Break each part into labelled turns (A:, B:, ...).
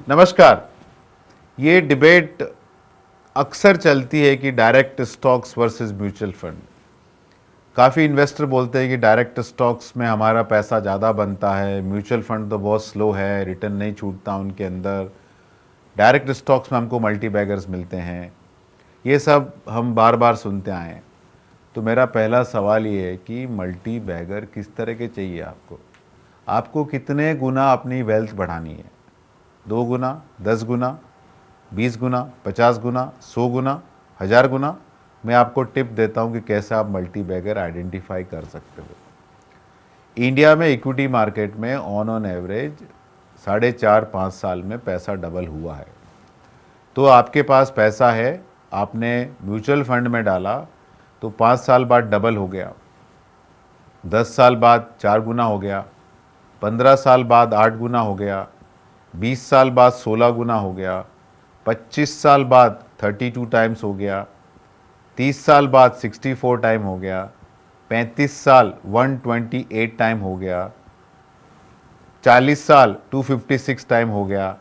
A: नमस्कार। ये डिबेट अक्सर चलती है कि direct stocks versus mutual fund. काफ़ी इन्वेस्टर बोलते हैं कि डायरेक्ट स्टॉक्स में हमारा पैसा ज़्यादा बनता है, म्यूचुअल फंड तो बहुत स्लो है, रिटर्न नहीं छूटता उनके अंदर, डायरेक्ट स्टॉक्स में हमको मल्टी बैगर्स मिलते हैं। ये सब हम बार बार सुनते आए हैं। तो मेरा पहला सवाल ये है कि मल्टी बैगर किस तरह के चाहिए आपको? आपको कितने गुना अपनी वेल्थ बढ़ानी है? 2 गुना, 10 गुना, 20 गुना, 50 गुना, 100 गुना, 1000 गुना? मैं आपको टिप देता हूं कि कैसे आप मल्टी बैगर आइडेंटिफाई कर सकते हो। इंडिया में इक्विटी मार्केट में ऑन एवरेज 4.5-5 साल में पैसा डबल हुआ है। तो आपके पास पैसा है, आपने म्यूचुअल फंड में डाला तो 5 साल बाद डबल हो गया, 10 साल बाद 4 गुना हो गया, 15 साल बाद 8 गुना हो गया, 20 साल बाद 16 गुना हो गया, 25 साल बाद 32 टाइम्स हो गया, 30 साल बाद 64 टाइम हो गया, 35 साल 128 टाइम हो गया, 40 साल 256 टाइम हो गया,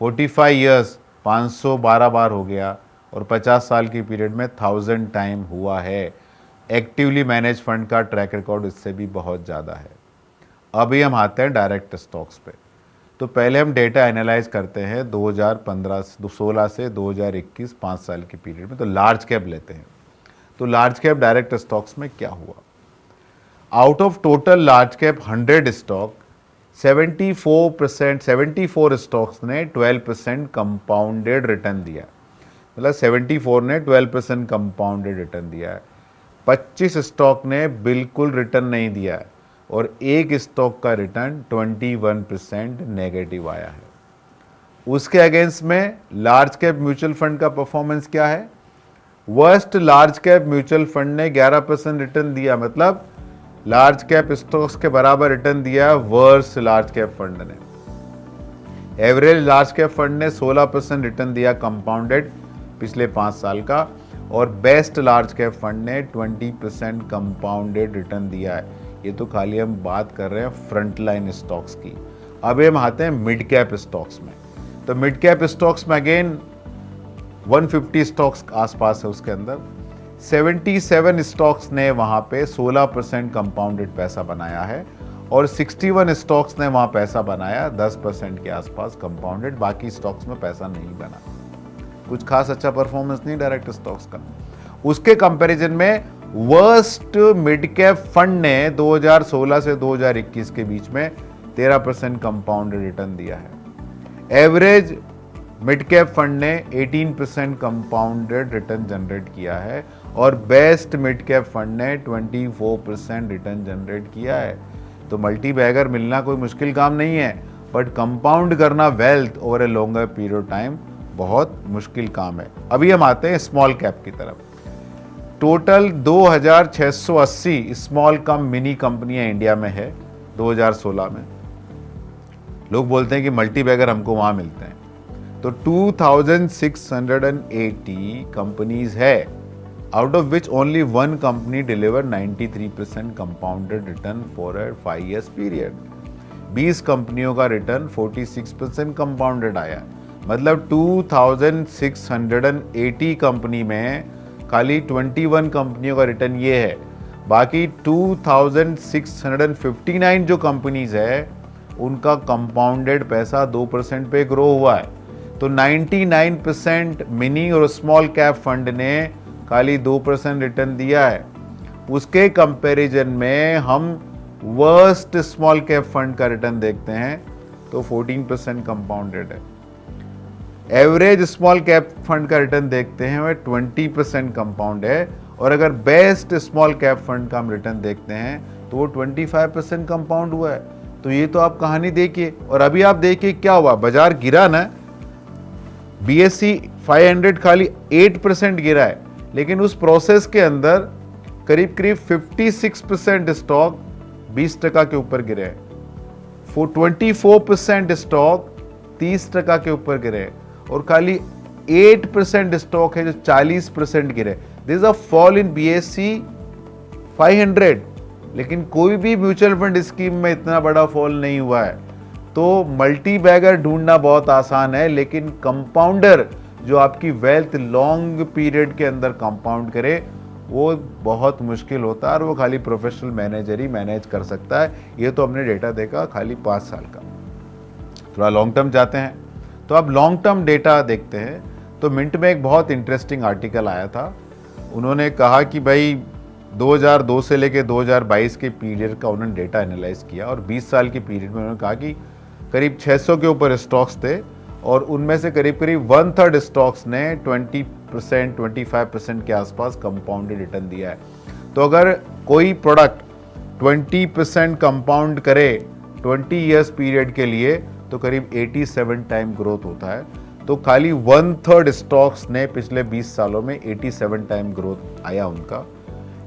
A: 45 ईयर्स 512 बार हो गया और 50 साल की पीरियड में 1000 टाइम हुआ है। एक्टिवली मैनेज फंड का ट्रैक रिकॉर्ड इससे भी बहुत ज़्यादा है। अभी हम आते हैं डायरेक्ट स्टॉक्स पे। तो पहले हम डेटा एनालाइज करते हैं 2016 से 2021 5 साल के पीरियड में। तो लार्ज कैप लेते हैं। तो लार्ज कैप डायरेक्ट स्टॉक्स में क्या हुआ? Out of total large cap 100 stock 74 stocks ने 12% कंपाउंडेड रिटर्न दिया। मतलब 74 ने 12% कंपाउंडेड रिटर्न दिया है। 25 स्टॉक ने बिल्कुल रिटर्न नहीं दिया है और एक स्टॉक का रिटर्न 21% नेगेटिव आया है। उसके अगेंस्ट में लार्ज कैप म्यूचुअल फंड का परफॉर्मेंस क्या है? Worst large cap mutual fund ने 11% रिटर्न दिया। मतलब लार्ज कैप स्टॉक्स के बराबर रिटर्न दिया वर्स्ट लार्ज कैप फंड ने। एवरेज लार्ज कैप फंड ने 16% रिटर्न दिया कंपाउंडेड पिछले 5 साल का और बेस्ट लार्ज कैप फंड ने 20% कंपाउंडेड रिटर्न दिया है। ये तो खाली हम बात कर रहे हैं फ्रंट लाइन स्टॉक्स की। अब हम आते हैं मिड कैप स्टॉक्स में। तो मिड कैप स्टॉक्स में अगेन 150 स्टॉक्स आसपास है। उसके अंदर 77 स्टॉक्स ने वहां पे 16% कंपाउंडेड पैसा बनाया है और 61 स्टॉक्स ने वहां पैसा बनाया 10% के आसपास कंपाउंडेड। बाकी स्टॉक्स में पैसा नहीं बना। कुछ खास अच्छा परफॉर्मेंस नहीं डायरेक्ट स्टॉक्स का। उसके कंपैरिजन में वर्स्ट मिड कैप फंड ने 2016 से 2021 के बीच में 13% कंपाउंडेड रिटर्न दिया है। एवरेज मिड कैप फंड ने 18% कंपाउंडेड रिटर्न जनरेट किया है और बेस्ट मिड कैप फंड ने 24% रिटर्न जनरेट किया है। तो मल्टी बैगर मिलना कोई मुश्किल काम नहीं है, बट कंपाउंड करना wealth over a longer period of time बहुत मुश्किल काम है। अभी हम आते हैं स्मॉल कैप की तरफ। टोटल 2680 स्मॉल कम मिनी कंपनियां इंडिया में है 2016 में। लोग बोलते हैं कि मल्टी बैगर हमको वहां मिलते हैं। तो 2680 कंपनीज है, out of which only one company deliver 93% compounded return for a 5 years period. 20 कंपनियों का रिटर्न 46% कंपाउंडेड आया। मतलब 2680 कंपनी में खाली 21 कंपनियों का रिटर्न ये है। बाकी 2659 जो कंपनीज है उनका कंपाउंडेड पैसा 2% पे ग्रो हुआ है। तो 99% मिनी और स्मॉल कैप फंड ने खाली 2% रिटर्न दिया है। उसके कंपैरिजन में हम वर्स्ट स्मॉल कैप फंड का रिटर्न देखते हैं तो 14% कंपाउंडेड है। एवरेज स्मॉल कैप फंड का रिटर्न देखते हैं वह 20% कंपाउंड है और अगर बेस्ट स्मॉल कैप फंड का हम रिटर्न देखते हैं तो वो 25% कंपाउंड हुआ है। तो ये तो आप कहानी देखिए। और अभी आप देखिए क्या हुआ, बाजार गिरा ना। BSE 500 खाली 8% गिरा है, लेकिन उस प्रोसेस के अंदर करीब करीब 56% स्टॉक 20% के ऊपर गिरे हैं, 24% स्टॉक 30% के ऊपर गिरे और खाली 8% स्टॉक है जो 40% गिरे। This is a fall in BSE 500, लेकिन कोई भी म्यूचुअल फंड स्कीम में इतना बड़ा फॉल नहीं हुआ है। तो मल्टी बैगर ढूंढना बहुत आसान है, लेकिन कंपाउंडर जो आपकी वेल्थ लॉन्ग पीरियड के अंदर कंपाउंड करे वो बहुत मुश्किल होता है, और वो खाली प्रोफेशनल मैनेजर ही मैनेज कर सकता है। ये तो हमने डेटा देखा खाली 5 साल का। थोड़ा लॉन्ग टर्म जाते हैं, तो अब लॉन्ग टर्म डेटा देखते हैं। तो मिंट में एक बहुत इंटरेस्टिंग आर्टिकल आया था। उन्होंने कहा कि भाई 2002 से लेके 2022 के पीरियड का उन्होंने डेटा एनालाइज किया, और 20 साल के पीरियड में उन्होंने कहा कि करीब 600 के ऊपर स्टॉक्स थे, और उनमें से करीब करीब 1/3 स्टॉक्स ने 20% 25% के आसपास कंपाउंडेड रिटर्न दिया है। तो अगर कोई प्रोडक्ट 20% कंपाउंड करे 20 ईयर्स पीरियड के लिए, तो करीब 87 टाइम ग्रोथ होता है। तो खाली 1/3 स्टॉक्स ने पिछले 20 सालों में 87 टाइम ग्रोथ आया उनका।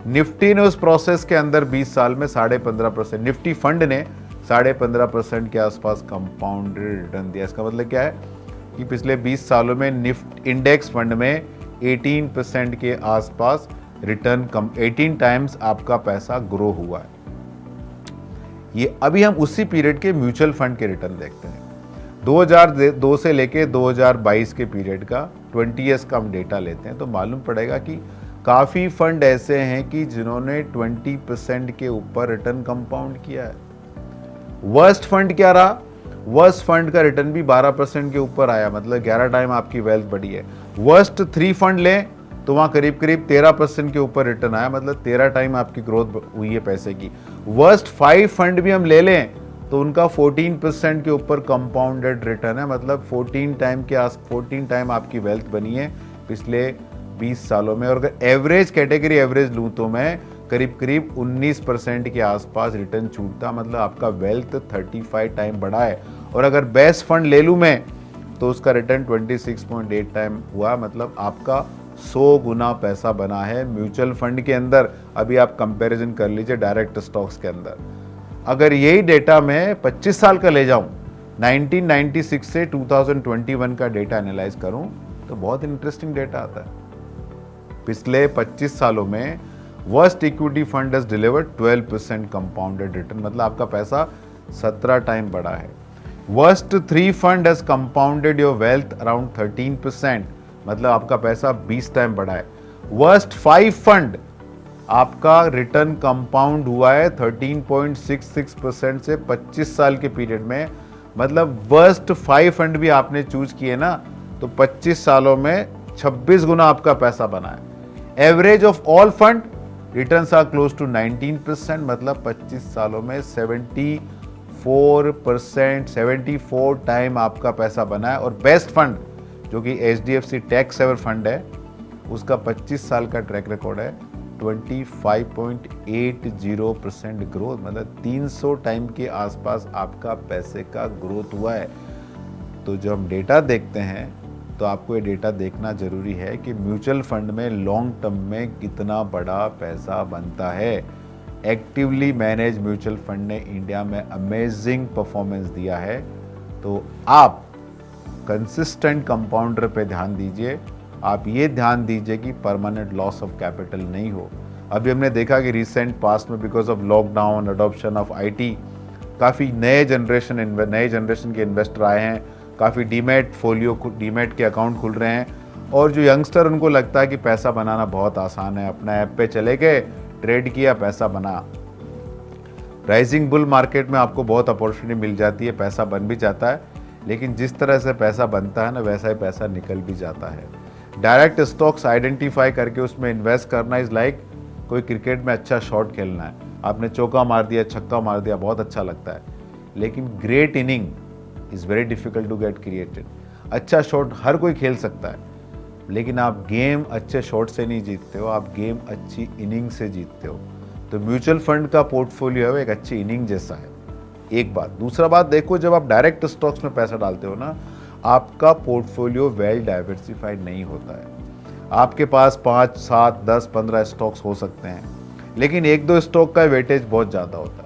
A: निफ्टी ने उस प्रोसेस के अंदर 20 साल में 15.5%, निफ्टी फंड ने 15.5% के आसपास कंपाउंडेड रिटर्न दिया। इसका मतलब क्या है कि पिछले 20 सालों में निफ्टी इंडेक्स फंड में 18% के आसपास रिटर्न 18 टाइम्स आपका पैसा ग्रो हुआ है। ये अभी हम उसी पीरियड के म्यूचुअल फंड के रिटर्न देखते हैं। 2002 से लेके 2022 के पीरियड का 20 ईयर्स का हम डेटा लेते हैं, तो मालूम पड़ेगा कि काफ़ी फंड ऐसे हैं कि जिन्होंने 20% के ऊपर रिटर्न कंपाउंड किया है। वर्स्ट फंड क्या रहा? वर्स्ट फंड का रिटर्न भी 12% के ऊपर आया, मतलब 11 टाइम आपकी वेल्थ बढ़ी है। वर्स्ट 3 फंड लें तो वहाँ करीब करीब 13% के ऊपर रिटर्न आया, मतलब 13 टाइम आपकी ग्रोथ हुई है पैसे की। वर्स्ट 5 फंड भी हम ले लें तो उनका 14% के ऊपर कंपाउंडेड रिटर्न है, मतलब 14 टाइम आपकी वेल्थ बनी है पिछले 20 सालों में। और अगर एवरेज कैटेगरी एवरेज लूँ तो मैं करीब करीब 19% के आसपास रिटर्न छूटता, मतलब आपका वेल्थ 35 टाइम बढ़ा है। और अगर बेस्ट फंड ले लूँ मैं तो उसका रिटर्न 26.8 टाइम हुआ, मतलब आपका 100 गुना पैसा बना है म्यूचुअल फंड के अंदर। अभी आप कंपैरिजन कर लीजिए डायरेक्ट स्टॉक्स के अंदर। अगर यही डेटा मैं 25 साल का ले जाऊं, 1996 से 2021 का डेटा एनालाइज करूं, तो बहुत इंटरेस्टिंग डेटा आता है। पिछले 25 सालों में worst equity fund has delivered 12% compounded return, मतलब आपका पैसा 17 टाइम बढ़ा है। Worst 3 fund has compounded your wealth around 13%, मतलब आपका पैसा 20 टाइम बढ़ा है। वर्स्ट 5 फंड आपका रिटर्न कंपाउंड हुआ है 13.66% से 25 साल के पीरियड में, मतलब वर्स्ट 5 फंड भी आपने चूज किए ना, तो 25 सालों में 26 गुना आपका पैसा बना है। Average of all fund returns are close to 19%, मतलब 25 सालों में 74 टाइम आपका पैसा बना है। और बेस्ट फंड जो कि HDFC टैक्स सेवर फंड है, उसका 25 साल का ट्रैक रिकॉर्ड है 25.80% ग्रोथ, मतलब 300 टाइम के आसपास आपका पैसे का ग्रोथ हुआ है। तो जो हम डेटा देखते हैं, तो आपको ये डेटा देखना जरूरी है कि म्यूचुअल फंड में लॉन्ग टर्म में कितना बड़ा पैसा बनता है। एक्टिवली मैनेज म्यूचुअल फंड ने इंडिया में अमेजिंग परफॉर्मेंस दिया है। तो आप कंसिस्टेंट कंपाउंडर पे ध्यान दीजिए। आप ये ध्यान दीजिए कि परमानेंट लॉस ऑफ कैपिटल नहीं हो। अभी हमने देखा कि रिसेंट पास्ट में because of lockdown, adoption of IT, काफ़ी नए जनरेशन के इन्वेस्टर आए हैं, काफ़ी डीमैट के अकाउंट खुल रहे हैं। और जो यंगस्टर, उनको लगता है कि पैसा बनाना बहुत आसान है, अपना ऐप पे चले गए, ट्रेड किया, पैसा बना। राइजिंग बुल मार्केट में आपको बहुत अपॉर्चुनिटी मिल जाती है, पैसा बन भी जाता है, लेकिन जिस तरह से पैसा बनता है ना, वैसा ही पैसा निकल भी जाता है। डायरेक्ट स्टॉक्स आइडेंटिफाई करके उसमें इन्वेस्ट करना इज़ लाइक कोई क्रिकेट में अच्छा शॉट खेलना है। आपने चौका मार दिया, छक्का मार दिया, बहुत अच्छा लगता है, लेकिन great inning is very difficult to get created. अच्छा शॉट हर कोई खेल सकता है, लेकिन आप गेम अच्छे शॉट से नहीं जीतते हो, आप गेम अच्छी इनिंग से जीतते हो। तो म्यूचुअल फंड का पोर्टफोलियो है एक अच्छी इनिंग जैसा है, एक बात। दूसरा बात देखो, जब आप डायरेक्ट स्टॉक्स में पैसा डालते हो ना, आपका पोर्टफोलियो वेल डाइवर्सिफाइड नहीं होता है। आपके पास 5, 7, 10, 15 स्टॉक्स हो सकते हैं, लेकिन 1-2 स्टॉक का वेटेज बहुत ज़्यादा होता है।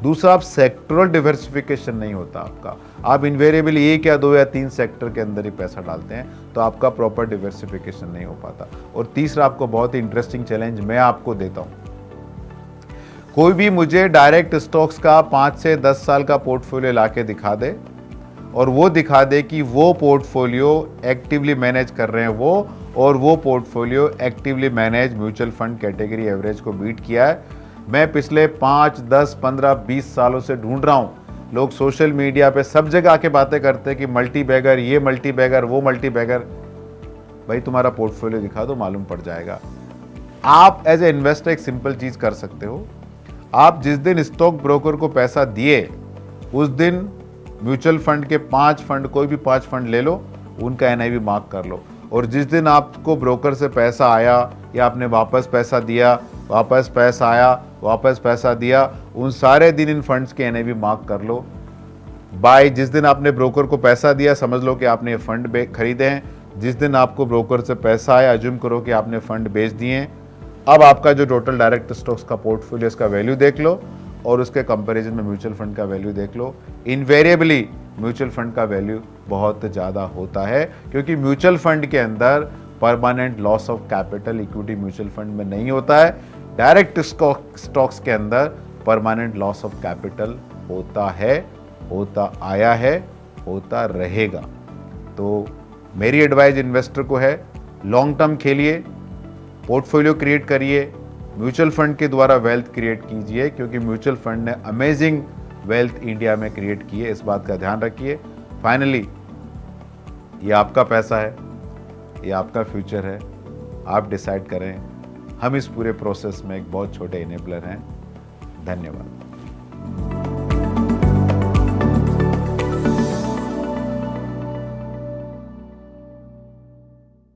A: दूसरा, आप सेक्टरल डिवर्सिफिकेशन नहीं होता आपका। आप इन्वेरिएबली 1 या 2 या 3 सेक्टर के अंदर ही पैसा डालते हैं, तो आपका प्रॉपर डिवर्सिफिकेशन नहीं हो पाता। और तीसरा, आपको बहुत ही इंटरेस्टिंग चैलेंज मैं आपको देता हूँ। कोई भी मुझे डायरेक्ट स्टॉक्स का 5 से 10 साल का पोर्टफोलियो लाके दिखा दे और वो दिखा दे कि वो पोर्टफोलियो एक्टिवली मैनेज कर रहे हैं वो, और वो portfolio actively manage mutual fund category average को बीट किया है। मैं पिछले 5, 10, 15, 20 सालों से ढूंढ रहा हूँ। लोग सोशल मीडिया पे सब जगह आके बातें करते हैं कि मल्टी बैगर, ये मल्टी बैगर, वो मल्टी बैगर। भाई तुम्हारा पोर्टफोलियो दिखा दो, मालूम पड़ जाएगा। आप एज ए इन्वेस्टर एक सिंपल चीज कर सकते हो। आप जिस दिन स्टॉक ब्रोकर को पैसा दिए उस दिन म्यूचुअल फंड के 5 फंड, कोई भी 5 फंड ले लो, उनका एनआईवी मार्क कर लो, और जिस दिन आपको ब्रोकर से पैसा आया या आपने वापस पैसा दिया, वापस पैसा आया, वापस पैसा दिया, उन सारे दिन इन फंड्स के एनआईवी मार्क कर लो। बाय जिस दिन आपने ब्रोकर को पैसा दिया समझ लो कि आपने फंड खरीदे हैं। जिस दिन आपको ब्रोकर से पैसा आया अज्यूम करो कि आपने फंड बेच दिए हैं। अब आपका जो टोटल डायरेक्ट स्टॉक्स का पोर्टफोलियो, इसका वैल्यू देख लो और उसके कंपैरिजन में म्यूचुअल फंड का वैल्यू देख लो। इनवेरिएबली म्यूचुअल फंड का वैल्यू बहुत ज़्यादा होता है, क्योंकि म्यूचुअल फंड के अंदर permanent loss of capital equity mutual fund में नहीं होता है। डायरेक्ट स्टॉक्स के अंदर परमानेंट लॉस ऑफ कैपिटल होता है, होता आया है, होता रहेगा। तो मेरी एडवाइस इन्वेस्टर को है, लॉन्ग टर्म खेलिए, पोर्टफोलियो क्रिएट करिए, म्यूचुअल फंड के द्वारा वेल्थ क्रिएट कीजिए, क्योंकि म्यूचुअल फंड ने अमेजिंग वेल्थ इंडिया में क्रिएट की है, इस बात का ध्यान रखिए। फाइनली ये आपका पैसा है, ये आपका फ्यूचर है, आप डिसाइड करें। हम इस पूरे प्रोसेस में एक बहुत छोटे इनेबलर हैं। धन्यवाद।